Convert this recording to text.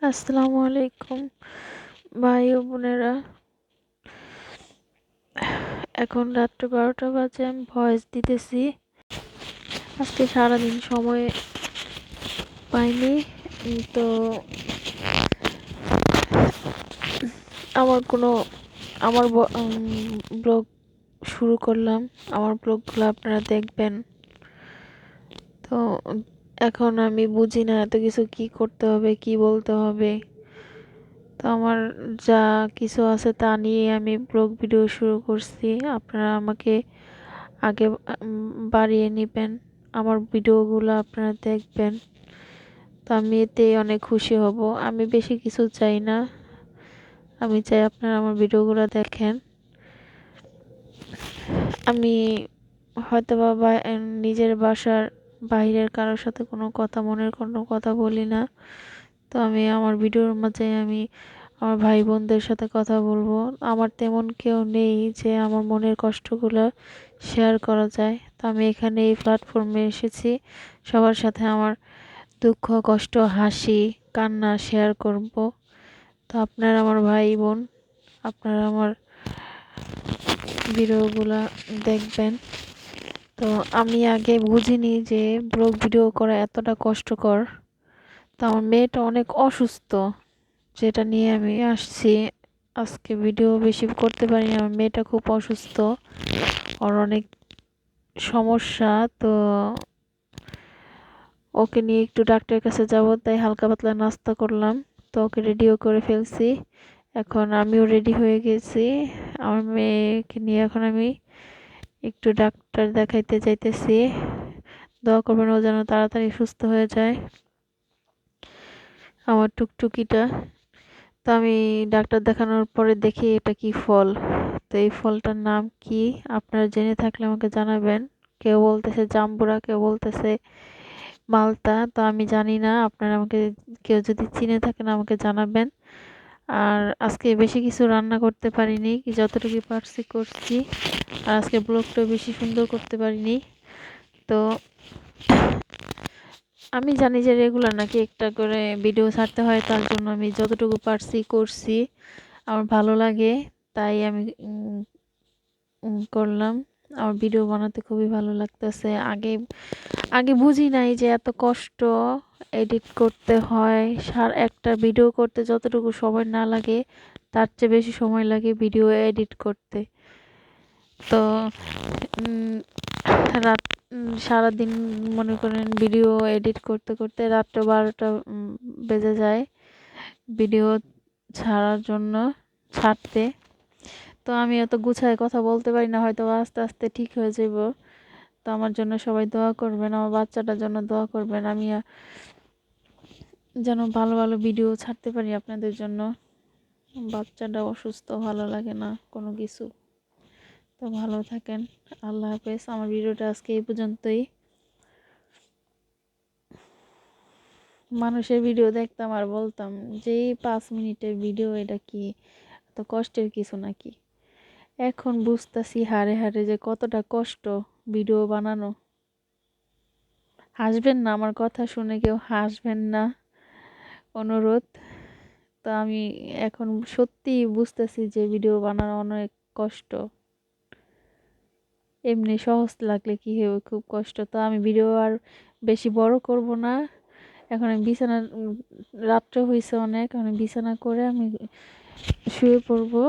আসসালামু আলাইকুম ভাই ও বোনেরা। এখন রাত্র 12টা বাজে, আমি ভয়েস দিতেছি। আজকে সারাদিন সময় পাইনি। তো আমার কোনো আমার ব্লগ শুরু করলাম। আমার ব্লগগুলো আপনারা দেখবেন। তো এখন আমি বুঝি না এত কিছু কি করতে হবে, কি বলতে হবে। তো আমার যা কিছু আছে তা নিয়ে আমি ব্লগ ভিডিও শুরু করছি। আপনারা আমাকে আগে বাড়িয়ে নেবেন, আমার ভিডিওগুলো আপনারা দেখবেন। তো আমি এতে অনেক খুশি হব। আমি বেশি কিছু চাই না, আমি চাই আপনারা আমার ভিডিওগুলো দেখেন। আমি হয়তো বা নিজের বাসার বাইরের কারোর সাথে কোনো কথা, মনের কোনো কথা বলি না। তো আমি আমার ভিডিওর মাঝে আমি আমার ভাই বোনদের সাথে কথা বলবো। আমার তেমন কেউ নেই যে আমার মনের কষ্টগুলো শেয়ার করা যায়। তো আমি এখানে এই প্ল্যাটফর্মে এসেছি সবার সাথে আমার দুঃখ, কষ্ট, হাসি, কান্না শেয়ার করব। তো আপনারা আমার ভাই বোন, আপনারা আমার ভিডিওগুলা দেখবেন। তো আমি আগে বুঝিনি যে ব্লগ ভিডিও করা এতটা কষ্টকর। তো আমার মেয়েটা অনেক অসুস্থ, যেটা নিয়ে আমি আসছি। আজকে ভিডিও বেশি করতে পারিনি, আমার মেয়েটা খুব অসুস্থ, ওর অনেক সমস্যা। তো ওকে নিয়ে একটু ডাক্তারের কাছে যাব, তাই হালকা পাতলা নাস্তা করলাম। তো ওকে রেডিও করে ফেলছি, এখন আমিও রেডি হয়ে গেছি। আমার মেয়েকে নিয়ে এখন আমি একটু ডাক্তার দেখাইতে যাইতেছি। দোয়া করবেন ও যেন তাড়াতাড়ি সুস্থ হয়ে যায়, আমার টুকটুকিটা। তো আমি ডাক্তার দেখানোর পরে দেখি এটা কি ফল। তো এই ফলটার নাম কি আপনারা জেনে থাকলে আমাকে জানাবেন। কেউ বলতেছে জাম্বুরা, কেউ বলতেছে মালতা। তো আমি জানি না, আপনারা আমাকে কেউ যদি চিনে থাকেন আমাকে জানাবেন। আর আজকে বেশি কিছু রান্না করতে পারিনি, যতটুকু পারছি করছি। আর আজকে ব্লগটা বেশি সুন্দর করতে পারিনি। তো আমি জানি যে রেগুলার নাকি একটা করে ভিডিও ছাড়তে হয়, তার জন্য আমি যতটুকু পারছি করছি। আমার ভালো লাগে তাই আমি করলাম। আমার ভিডিও বানাতে খুবই ভালো লাগতেছে। আগে আগে বুঝি নাই যে এত কষ্ট এডিট করতে হয়। একটা ভিডিও করতে যতটুকু সময় না লাগে তার চেয়ে বেশি সময় লাগে ভিডিও এডিট করতে। তো রাত সারাদিন মনে করেন ভিডিও এডিট করতে করতে রাত্র 12টা বেজে যায় ভিডিও ছাড়ার জন্য, ছাড়তে। তো আমি এত গুছায় কথা বলতে পারি না, হয়তো আস্তে আস্তে ঠিক হয়ে যাব। তো আমার জন্য সবাই দোয়া করবেন, আমার বাচ্চাটার জন্য দোয়া করবেন, আমি যেন ভালো ভালো ভিডিও ছাড়তে পারি আপনাদের জন্য। বাচ্চাটা অসুস্থ, ভালো লাগে না কোনো কিছু। তো ভালো থাকেন, আল্লাহ হাফেজ। আমার ভিডিওটা আজকে এই পর্যন্তই। মানুষের ভিডিও দেখতাম আর বলতাম যে এই 5 মিনিটের ভিডিও, এটা কি এত কষ্টের কিছু নাকি। এখন বুঝতাছি হাড়ে হাড়ে যে কতটা কষ্ট ভিডিও বানানো। হাসবেন না, আমার কথা শুনে কেউ হাসবেন না, অনুরোধ। তো আমি এখন সত্যি বুঝতেছি যে ভিডিও বানানো অনেক কষ্ট। এমনি সহজ লাগলে কি হবে, খুব কষ্ট। তো আমি ভিডিও আর বেশি বড় করব না। এখন আমি বিছানা, রাত্র হয়েছে অনেক, আমি বিছানা করে আমি শুয়ে পড়বো।